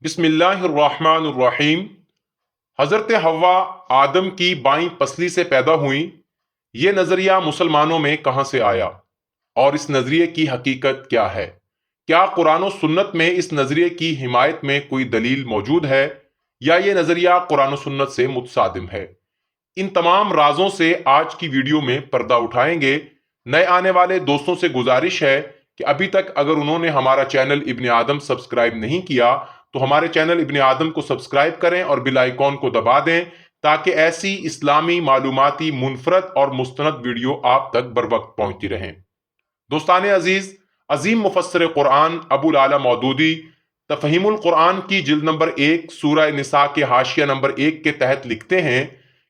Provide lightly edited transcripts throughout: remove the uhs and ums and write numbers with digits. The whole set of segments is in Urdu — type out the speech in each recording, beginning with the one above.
بسم اللہ الرحمن الرحیم۔ حضرت حوا آدم کی بائیں پسلی سے پیدا ہوئیں۔ یہ نظریہ مسلمانوں میں کہاں سے آیا اور اس نظریے کی حقیقت کیا ہے؟ کیا قرآن و سنت میں اس نظریے کی حمایت میں کوئی دلیل موجود ہے یا یہ نظریہ قرآن و سنت سے متصادم ہے؟ ان تمام رازوں سے آج کی ویڈیو میں پردہ اٹھائیں گے۔ نئے آنے والے دوستوں سے گزارش ہے کہ ابھی تک اگر انہوں نے ہمارا چینل ابن آدم سبسکرائب نہیں کیا تو ہمارے چینل ابن آدم کو سبسکرائب کریں اور بیل آئیکن کو دبا دیں تاکہ ایسی اسلامی معلوماتی منفرد اور مستند ویڈیو آپ تک بر وقت پہنچتی رہیں۔ دوستان عزیز، عظیم مفسر قرآن ابو العلا مودودی تفہیم القرآن کی جلد نمبر 1 سورہ نساء کے حاشیہ نمبر 1 کے تحت لکھتے ہیں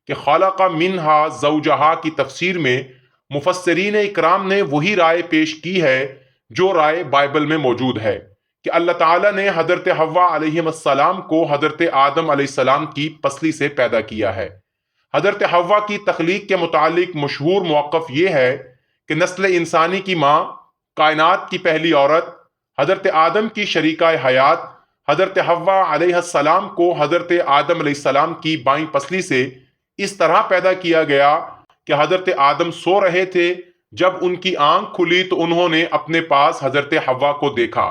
کہ خلق منہا زوجہا کی تفسیر میں مفسرین اکرام نے وہی رائے پیش کی ہے جو رائے بائبل میں موجود ہے کہ اللہ تعالیٰ نے حضرت حوا علیہ السلام کو حضرت آدم علیہ السلام کی پسلی سے پیدا کیا ہے۔ حضرت حوا کی تخلیق کے متعلق مشہور موقف یہ ہے کہ نسل انسانی کی ماں، کائنات کی پہلی عورت، حضرت آدم کی شریکہ حیات حضرت حوا علیہ السلام کو حضرت آدم علیہ السلام کی بائیں پسلی سے اس طرح پیدا کیا گیا کہ حضرت آدم سو رہے تھے، جب ان کی آنکھ کھلی تو انہوں نے اپنے پاس حضرت حوا کو دیکھا۔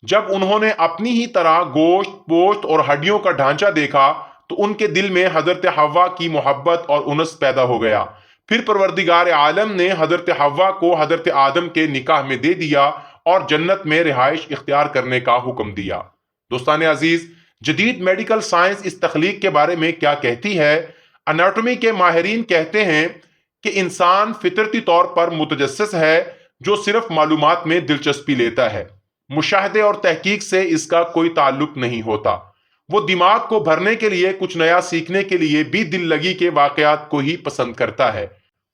جب انہوں نے اپنی ہی طرح گوشت، پوشت اور ہڈیوں کا ڈھانچہ دیکھا تو ان کے دل میں حضرت حوا کی محبت اور انس پیدا ہو گیا۔ پھر پروردگار عالم نے حضرت حوا کو حضرت آدم کے نکاح میں دے دیا اور جنت میں رہائش اختیار کرنے کا حکم دیا۔ دوستان عزیز، جدید میڈیکل سائنس اس تخلیق کے بارے میں کیا کہتی ہے؟ اناٹومی کے ماہرین کہتے ہیں کہ انسان فطرتی طور پر متجسس ہے جو صرف معلومات میں دلچسپی لیتا ہے۔ مشاہدے اور تحقیق سے اس کا کوئی تعلق نہیں ہوتا۔ وہ دماغ کو بھرنے کے لیے، کچھ نیا سیکھنے کے لیے بھی دل لگی کے واقعات کو ہی پسند کرتا ہے۔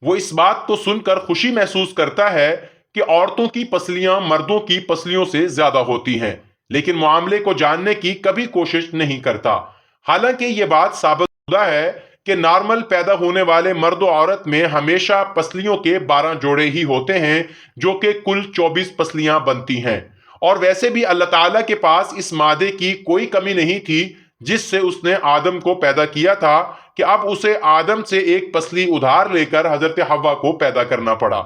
وہ اس بات کو سن کر خوشی محسوس کرتا ہے کہ عورتوں کی پسلیاں مردوں کی پسلیوں سے زیادہ ہوتی ہیں، لیکن معاملے کو جاننے کی کبھی کوشش نہیں کرتا۔ حالانکہ یہ بات ثابت شدہ ہے کہ نارمل پیدا ہونے والے مرد و عورت میں ہمیشہ پسلیوں کے 12 جوڑے ہی ہوتے ہیں، جو کہ کل 24 پسلیاں بنتی ہیں۔ اور ویسے بھی اللہ تعالیٰ کے پاس اس مادے کی کوئی کمی نہیں تھی جس سے اس نے آدم کو پیدا کیا تھا کہ اب اسے آدم سے ایک پسلی ادھار لے کر حضرت حوا کو پیدا کرنا پڑا۔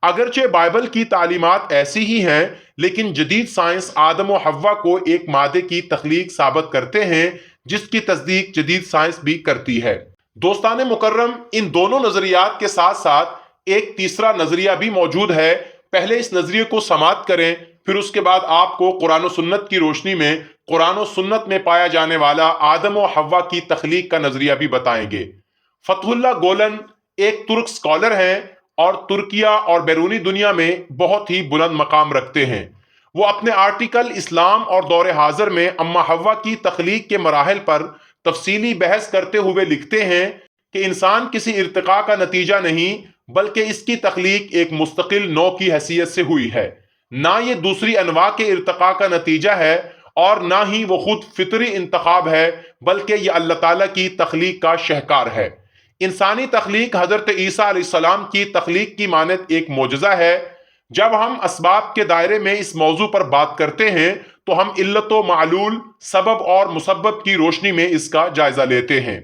اگرچہ بائبل کی تعلیمات ایسی ہی ہیں، لیکن جدید سائنس آدم و حوا کو ایک مادے کی تخلیق ثابت کرتے ہیں جس کی تصدیق جدید سائنس بھی کرتی ہے۔ دوستان مکرم، ان دونوں نظریات کے ساتھ ساتھ ایک تیسرا نظریہ بھی موجود ہے۔ پہلے اس نظریے کو سماعت کریں، پھر اس کے بعد آپ کو قرآن و سنت کی روشنی میں قرآن و سنت میں پایا جانے والا آدم و حوا کی تخلیق کا نظریہ بھی بتائیں گے۔ فتح اللہ گولن ایک ترک سکالر ہیں اور ترکیہ اور بیرونی دنیا میں بہت ہی بلند مقام رکھتے ہیں۔ وہ اپنے آرٹیکل اسلام اور دور حاضر میں اما حوا کی تخلیق کے مراحل پر تفصیلی بحث کرتے ہوئے لکھتے ہیں کہ انسان کسی ارتقاء کا نتیجہ نہیں بلکہ اس کی تخلیق ایک مستقل نوع کی حیثیت سے ہوئی ہے۔ نہ یہ دوسری انواع کے ارتقاء کا نتیجہ ہے اور نہ ہی وہ خود فطری انتخاب ہے، بلکہ یہ اللہ تعالیٰ کی تخلیق کا شہکار ہے۔ انسانی تخلیق حضرت عیسیٰ علیہ السلام کی تخلیق کی مانند ایک معجزہ ہے۔ جب ہم اسباب کے دائرے میں اس موضوع پر بات کرتے ہیں تو ہم علت و معلول، سبب اور مسبب کی روشنی میں اس کا جائزہ لیتے ہیں۔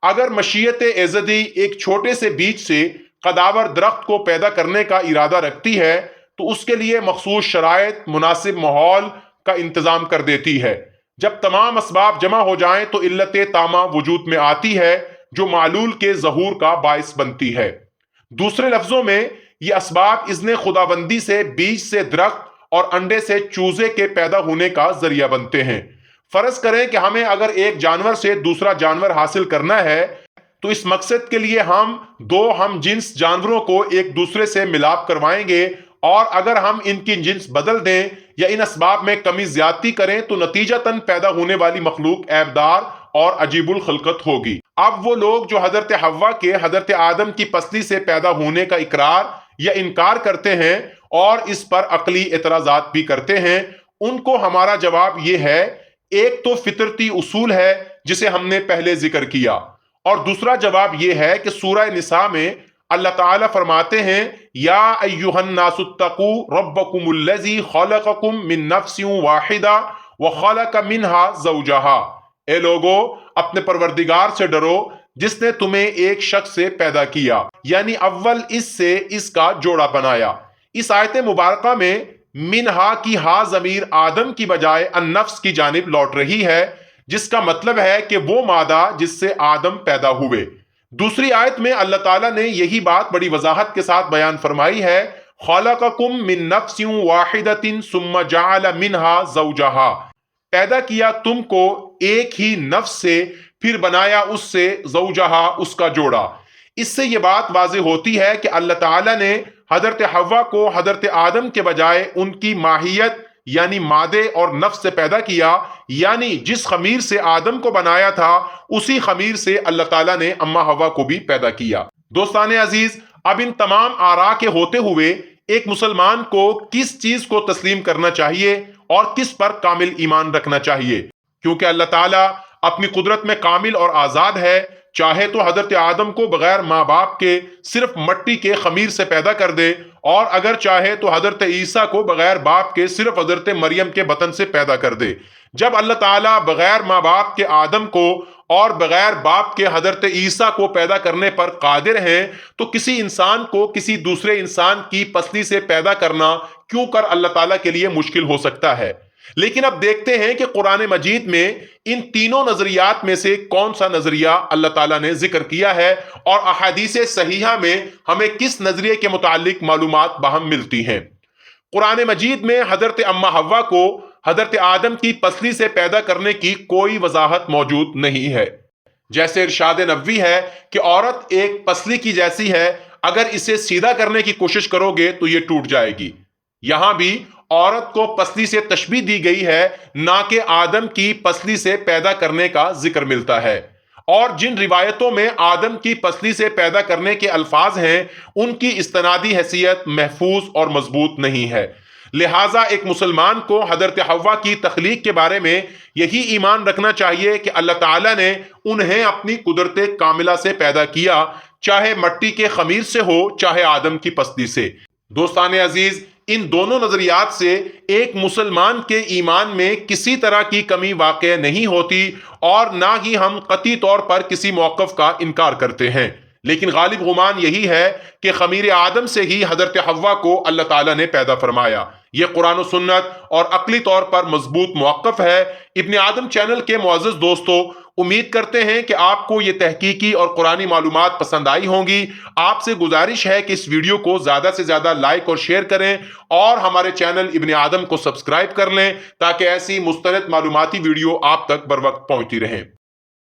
اگر مشیت ایزدی ایک چھوٹے سے بیج سے قداور درخت کو پیدا کرنے کا ارادہ رکھتی ہے تو اس کے لیے مخصوص شرائط، مناسب ماحول کا انتظام کر دیتی ہے۔ جب تمام اسباب جمع ہو جائیں تو علت تامہ وجود میں آتی ہے جو معلول کے ظہور کا باعث بنتی ہے۔ دوسرے لفظوں میں، یہ اسباب اذن خداوندی سے بیج سے درخت اور انڈے سے چوزے کے پیدا ہونے کا ذریعہ بنتے ہیں۔ فرض کریں کہ ہمیں اگر ایک جانور سے دوسرا جانور حاصل کرنا ہے تو اس مقصد کے لیے ہم دو ہم جنس جانوروں کو ایک دوسرے سے ملاپ کروائیں گے، اور اگر ہم ان کی جنس بدل دیں یا ان اسباب میں کمی زیادتی کریں تو نتیجتاً پیدا ہونے والی مخلوق عیبدار اور عجیب الخلقت ہوگی۔ اب وہ لوگ جو حضرت حوا کے حضرت آدم کی پسلی سے پیدا ہونے کا اقرار یا انکار کرتے ہیں اور اس پر عقلی اعتراضات بھی کرتے ہیں، ان کو ہمارا جواب یہ ہے، ایک تو فطرتی اصول ہے جسے ہم نے پہلے ذکر کیا، اور دوسرا جواب یہ ہے کہ سورہ نساء میں اللہ تعالیٰ فرماتے ہیں، یا ایھا الناس اتقوا ربکم الذی خلقکم من نفس واحدہ وَخَلَقَ مِنْهَا زَوْجَهَا، اے لوگو اپنے پروردگار سے ڈرو جس نے تمہیں ایک شخص سے پیدا کیا، یعنی اول اس سے اس کا جوڑا بنایا۔ اس آیت مبارکہ میں منہا کی ہا ضمیر آدم کی بجائے النفس کی جانب لوٹ رہی ہے، جس کا مطلب ہے کہ وہ مادہ جس سے آدم پیدا ہوئے۔ دوسری آیت میں اللہ تعالیٰ نے یہی بات بڑی وضاحت کے ساتھ بیان فرمائی ہے، خَلَقَكُم مِّن نَفْسٍ وَاحِدَةٍ ثُمَّ جَعَلَ مِنْهَا زَوْجَهَا، پیدا کیا تم کو ایک ہی نفس سے، پھر بنایا اس سے زوجہا، اس کا جوڑا۔ اس سے یہ بات واضح ہوتی ہے کہ اللہ تعالیٰ نے حضرت حوا کو حضرت آدم کے بجائے ان کی ماہیت یعنی مادے اور نفس سے پیدا کیا، یعنی جس خمیر سے آدم کو بنایا تھا اسی خمیر سے اللہ تعالیٰ نے اما حوا کو بھی پیدا کیا۔ دوستان عزیز، اب ان تمام آراء کے ہوتے ہوئے ایک مسلمان کو کس چیز کو تسلیم کرنا چاہیے اور کس پر کامل ایمان رکھنا چاہیے؟ کیونکہ اللہ تعالیٰ اپنی قدرت میں کامل اور آزاد ہے، چاہے تو حضرت آدم کو بغیر ماں باپ کے صرف مٹی کے خمیر سے پیدا کر دے، اور اگر چاہے تو حضرت عیسیٰ کو بغیر باپ کے صرف حضرت مریم کے بطن سے پیدا کر دے۔ جب اللہ تعالیٰ بغیر ماں باپ کے آدم کو اور بغیر باپ کے حضرت عیسیٰ کو پیدا کرنے پر قادر ہیں، تو کسی انسان کو کسی دوسرے انسان کی پسلی سے پیدا کرنا کیوں کر اللہ تعالیٰ کے لیے مشکل ہو سکتا ہے؟ لیکن اب دیکھتے ہیں کہ قرآن مجید میں ان تینوں نظریات میں سے کون سا نظریہ اللہ تعالیٰ نے ذکر کیا ہے، اور احادیث صحیحہ میں ہمیں کس نظریے کے متعلق معلومات باہم ملتی ہیں۔ قرآن مجید میں حضرت اما حوا کو حضرت آدم کی پسلی سے پیدا کرنے کی کوئی وضاحت موجود نہیں ہے۔ جیسے ارشاد نبوی ہے کہ عورت ایک پسلی کی جیسی ہے، اگر اسے سیدھا کرنے کی کوشش کرو گے تو یہ ٹوٹ جائے گی۔ یہاں بھی عورت کو پسلی سے تشبیہ دی گئی ہے، نہ کہ آدم کی پسلی سے پیدا کرنے کا ذکر ملتا ہے۔ اور جن روایتوں میں آدم کی پسلی سے پیدا کرنے کے الفاظ ہیں، ان کی استنادی حیثیت محفوظ اور مضبوط نہیں ہے۔ لہٰذا ایک مسلمان کو حضرت حوا کی تخلیق کے بارے میں یہی ایمان رکھنا چاہیے کہ اللہ تعالیٰ نے انہیں اپنی قدرت کاملہ سے پیدا کیا، چاہے مٹی کے خمیر سے ہو چاہے آدم کی پسلی سے۔ دوستان عزیز، ان دونوں نظریات سے ایک مسلمان کے ایمان میں کسی طرح کی کمی واقع نہیں ہوتی، اور نہ ہی ہم قطعی طور پر کسی موقف کا انکار کرتے ہیں۔ لیکن غالب گمان یہی ہے کہ خمیر آدم سے ہی حضرت حوا کو اللہ تعالیٰ نے پیدا فرمایا۔ یہ قرآن و سنت اور عقلی طور پر مضبوط موقف ہے۔ ابن آدم چینل کے معزز دوستو، امید کرتے ہیں کہ آپ کو یہ تحقیقی اور قرآنی معلومات پسند آئی ہوں گی۔ آپ سے گزارش ہے کہ اس ویڈیو کو زیادہ سے زیادہ لائک اور شیئر کریں، اور ہمارے چینل ابن آدم کو سبسکرائب کر لیں تاکہ ایسی مستند معلوماتی ویڈیو آپ تک بر وقت پہنچتی رہیں۔